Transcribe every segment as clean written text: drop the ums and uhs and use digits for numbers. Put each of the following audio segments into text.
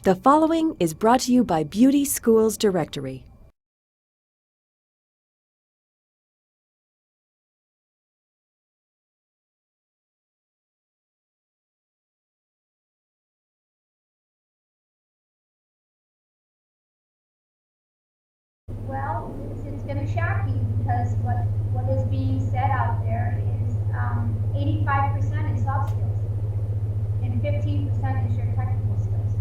The following is brought to you by Beauty Schools Directory. Well, it's going to shock you because what is being said out there is 85% is soft skills and 15% is your technical skills.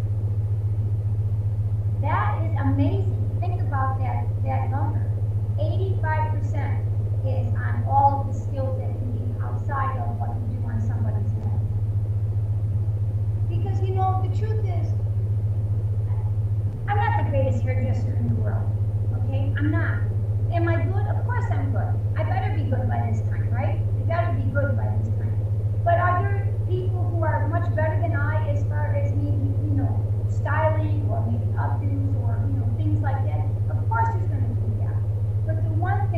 That is amazing. Think about that number. 85% is on all of the skills that you need outside of what you do on somebody's head. Because the truth is, I'm not the greatest hairdresser in the world. Okay, I'm not. Am I good? Of course I'm good. I better be good by this time, right? I better be good by this time. But are there people who are much better than I as far as maybe, styling or maybe updos or, things like that? Of course there's going to be that. But the one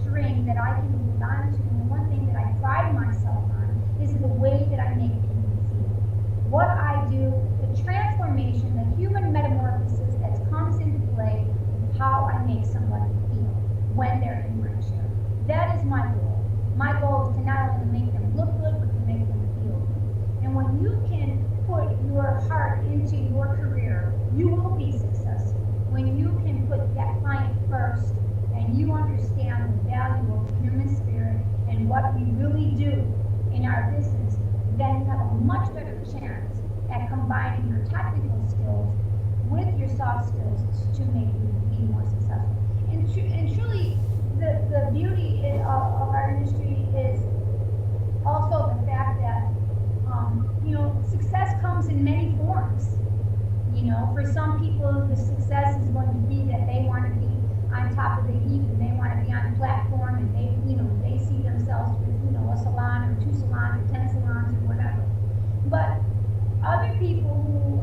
string that I can hold on to, and the one thing that I pride myself on is the way that I make people feel. What I do, the transformation, the human metamorphosis that comes into play, how I make somebody feel when they're in my chair. That is my goal. My goal is to not only make them look good, but to make them feel good. And when you can put your heart into your career, you will be successful. When you can put that client first and you understand the value of the human spirit and what we really do in our business, then you have a much better chance at combining your technical skills with your soft skills to make you be more successful. And truly, the beauty of our industry is also the fact that success comes in many forms. For some people, the success is going to be that they want to be on top of the heap and they want to be on a platform and they see themselves with a salon or 2 salons or 10 salons or whatever. But other people who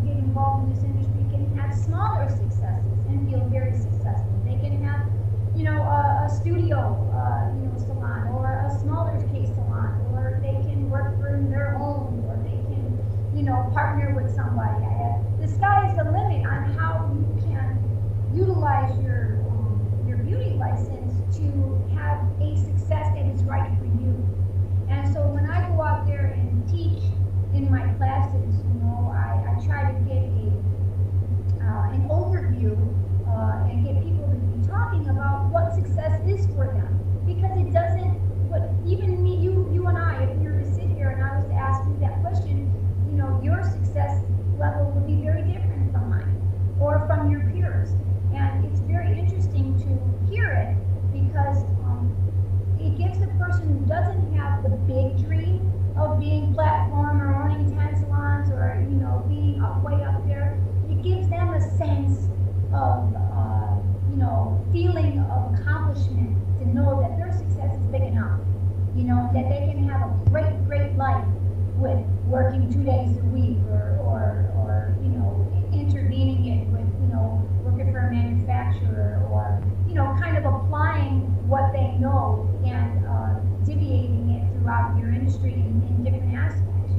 get involved in this industry can have smaller successes and feel very successful. They can have, a studio, salon, or a smaller case salon, or they can work from their home, or they can, partner with somebody. The sky is the limit on how you can utilize your beauty license to have a success that is right for you. And so when I go out there and teach in my classes, I try to give an overview and get people to be talking about what success is for them. Because it doesn't, even me, you and I, if we were to sit here and I was to ask you that question, your success level would be very different from mine or from your peers. And it's very interesting to hear it because it gives the person who doesn't have the big dream of being platform or owning 10 salons or being way up there, it gives them a sense of feeling of accomplishment to know that their success is big enough, that they can have a great life with working 2 days a week or intervening it with working for a manufacturer or kind of applying what they know and deviating it throughout your industry in different aspects,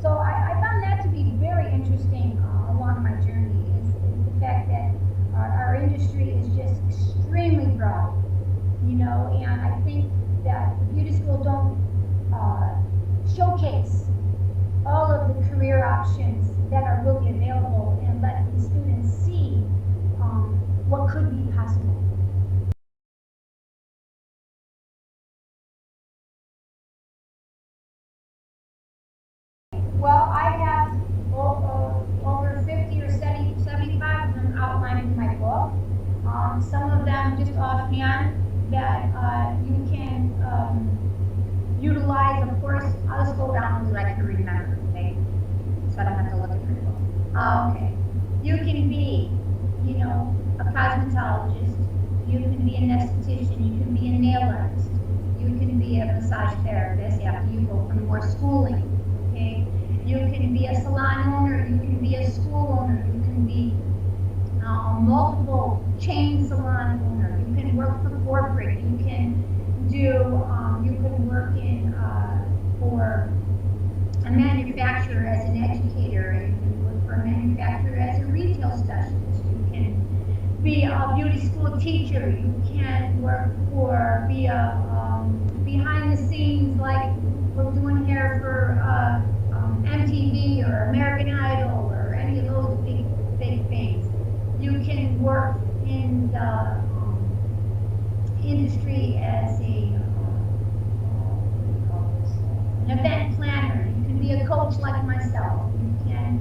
So I found that to be very interesting along my journey is the fact that our industry is just extremely broad, and I think that the beauty school don't showcase all of the career options that are really available and let the students see what could be possible. Well, I have over 50 or 75 of them outlined in my book. Some of them just offhand that you can utilize. Of course, I'll just go down so I can remember, okay? So I don't have to look at my book. Okay. You can be, a cosmetologist. You can be an esthetician. You can be a nail artist. You can be a massage therapist after you go for more schooling, okay? You can be a salon owner, you can be a school owner, you can be a multiple chain salon owner, you can work for corporate, you can work in for a manufacturer as an educator, and you can work for a manufacturer as a retail specialist. You can be a beauty school teacher. You can work for, be a behind the scenes, like we're doing here for MTV or American Idol or any of those big things. You can work in the industry as an event planner. You can be a coach like myself. You can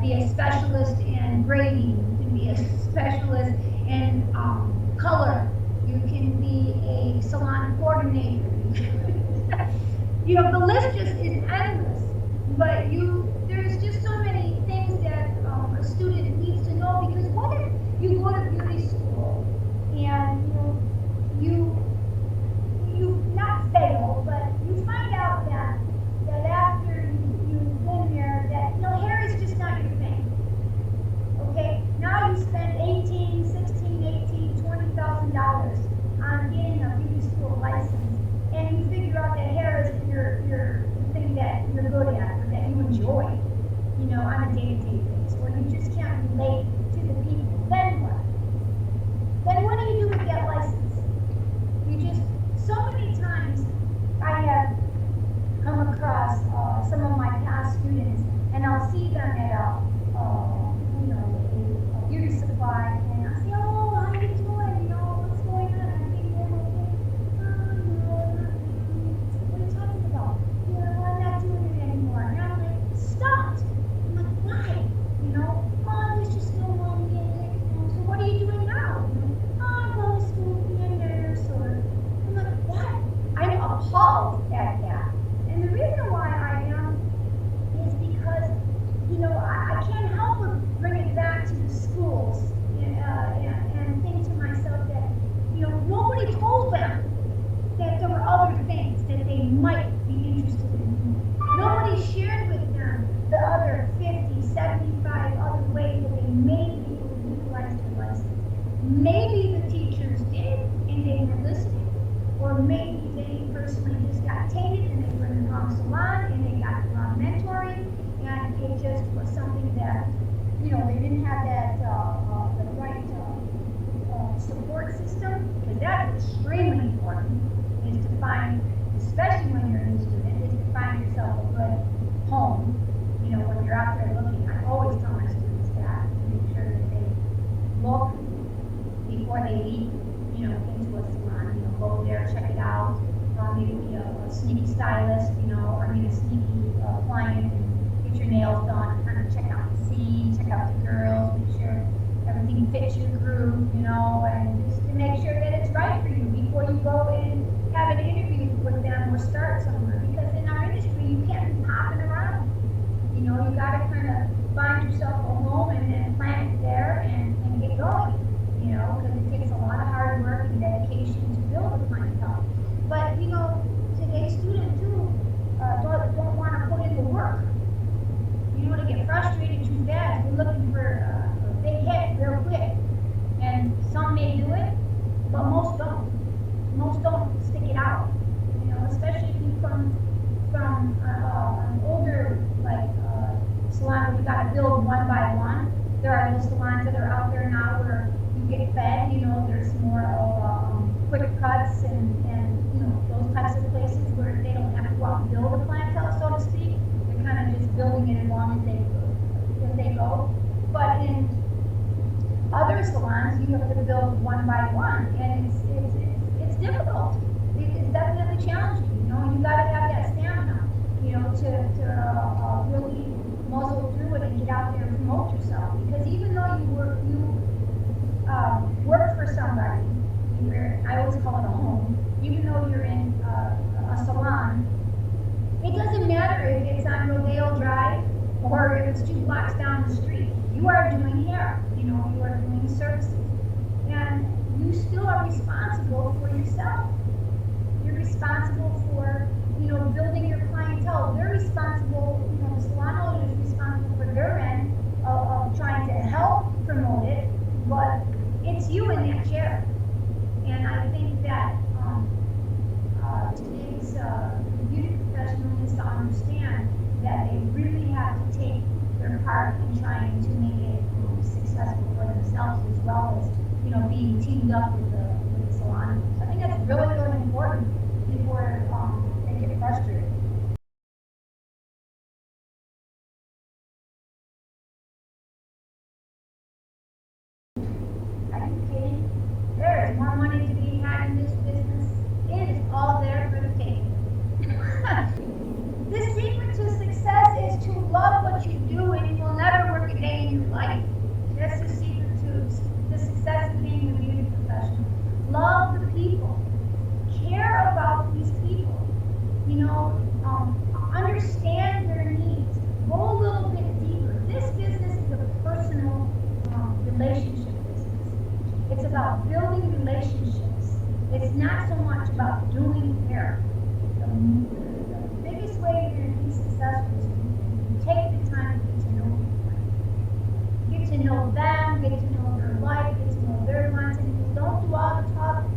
be a specialist in grading. You can be a specialist in color. You can be a salon coordinator. You know, the list just is endless. But there's just so many things that a student needs to know, because what if you go to beauty school and you not fail, but you find out that after you've been there, that hair is just not your thing. Okay, now you spend $20,000 on getting a beauty school license, and you figure out that hair is your the thing that you're good at or that you enjoy, on a day-to-day basis, or you just can't relate to the people. Then what? Then what do you do with that license? So many times I have come across some of my past students, and I'll see them at a beauty supply, and I'll say, oh, how you doing? What's going on? I think they're okay. What are you talking about? I'm not doing it anymore. And I'm like, stopped. I'm like, why? There's just no more music. So what are you doing now? I'm going to school to be a nurse, or I'm like, what? I'm appalled at that. And the reason why I am is because, I can't help but bring it back to the schools and think to myself that, nobody told them that there were other things that they might be interested in. Nobody shared with them the other 50, 75 other ways that they may be able to utilize their license. Maybe the teachers did and they were listening, or maybe they personally just got tainted and they were in the wrong salon and they got the wrong mentoring, and it just was something that, they didn't have that the right support system, because that's extremely important, is to find, especially when you're a new student, is to find yourself a good home. When you're out there looking, I always tell my students that, to make sure that they look before they leave, into a salon. Go there, check it out. Maybe be a sneaky stylist, a sneaky client, and get your nails done, kind of check out the scene, check out the girls, make sure everything fits your groove, and just to make sure that it's right for you before you go and have an interview with them or start somewhere. Because in our industry, you can't be hopping around. You got to kind of find yourself a home and then plant it there and get going, because it takes a lot of hard work and dedication to build a clientele. But, today's students too don't want to put in the work. They get frustrated too fast. We're looking for a big hit real quick. And some may do it, but most don't. Most don't stick it out. Especially if you come from an older, salon where you got to build one by one. There are those salons that are out there now where you get fed, there's more of quick cuts and those types of places where they don't have to go out and build a clientele, so to speak. They're kind of just building it as long as they go. But in other salons, you have to build one by one, and it's difficult. It's definitely challenging. You got to have that stamina, to really muzzle through it and get out there and promote yourself. Because even though you work for somebody, I always call it a home, even though you're in a salon, it doesn't matter if it's on Rodeo Drive or if it's 2 blocks down the street. You are doing hair, you are doing services. And you still are responsible for yourself. You're responsible for, building your clientele. They're responsible, the salon owner is responsible for their end of trying to help promote it, but it's you in that chair. And I think that today's beauty professional needs to understand part in trying to make it successful for themselves as well as, being teamed up with the salon. So I think that's really, really important before they get frustrated. Are you kidding? There is more money to be had in this business. It is all there for the taking. The secret to success is to love what you do, and you will never work a day in your life. That's the secret to the success of being a beauty professional. Love the people. Care about these people. Understand their needs. Go a little bit deeper. This business is a personal relationship business. It's about building relationships. It's not so much about doing hair. The biggest way you're going to be successful is you take the time to get to know people. Get to know them, get to know their life, get to know their wants and needs. Don't do all the talking.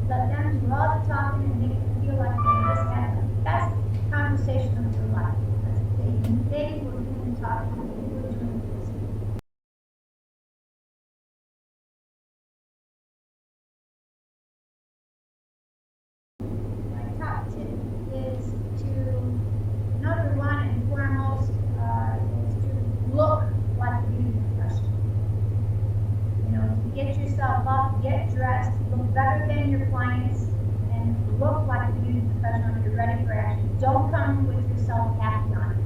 Let them do all the talking and make them feel like they just had the best conversation of their life. They were doing the talking, they were doing the listening. My top tip is to, number one and foremost, is to look like a beauty professional. Get yourself up, get dressed, look better than your clients, and look like a beauty professional. You're ready for action. Don't come with yourself happy on it.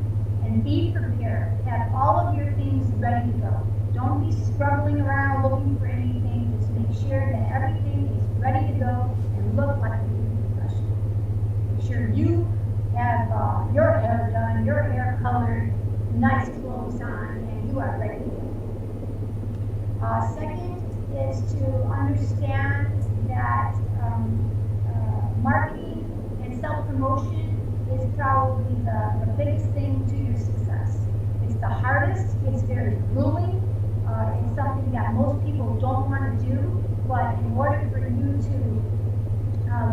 And be prepared. Have all of your things ready to go. Don't be struggling around looking for anything. Just make sure that everything is ready to go and look like a beauty professional. Make sure you have your hair done, your hair colored, nice clothes on, and you are ready to go. Second is to understand that marketing and self-promotion is probably the biggest thing to your success. It's the hardest, it's very grueling, it's something that most people don't want to do, but in order for you to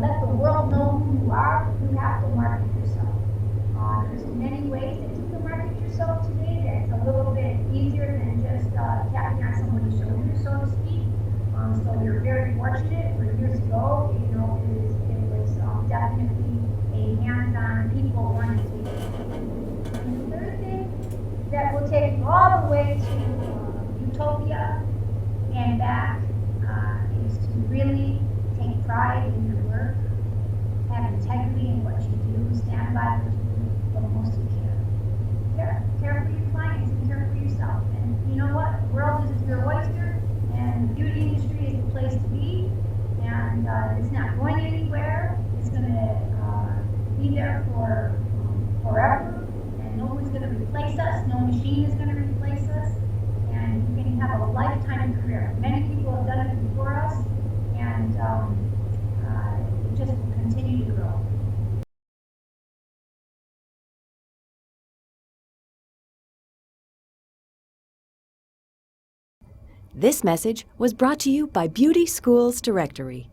let the world know who you are, you have to market yourself. There's many ways that you can market yourself today that's a little bit easier than just tapping on somebody's shoulder, so to speak. So you're very fortunate. For years ago, it was definitely a hands-on people oriented. And the third thing that will take you all the way to utopia and back is to really take pride in your work, have integrity in what you do, stand by what you do, but mostly care. Care for your clients and care for yourself. And you know what? The world is your oyster, and the beauty industry is the place to be. And it's not going anywhere. It's going to be there for forever, and no one's going to replace us. No machine is going to replace us. And you can have a lifetime career. Many people have done it before us, and it just will continue to grow. This message was brought to you by Beauty Schools Directory.